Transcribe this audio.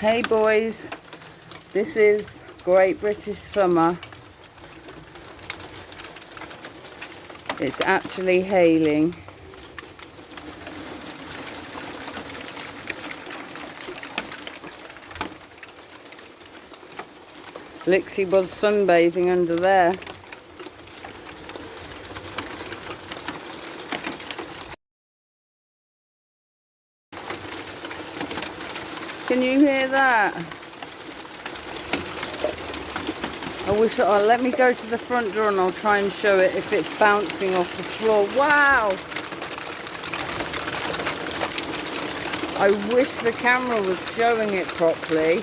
Hey boys, this is Great British Summer. It's actually hailing. Lixie was sunbathing under there. Can you hear that? Let me go to the front door and I'll try and show it if it's bouncing off the floor. Wow! I wish the camera was showing it properly.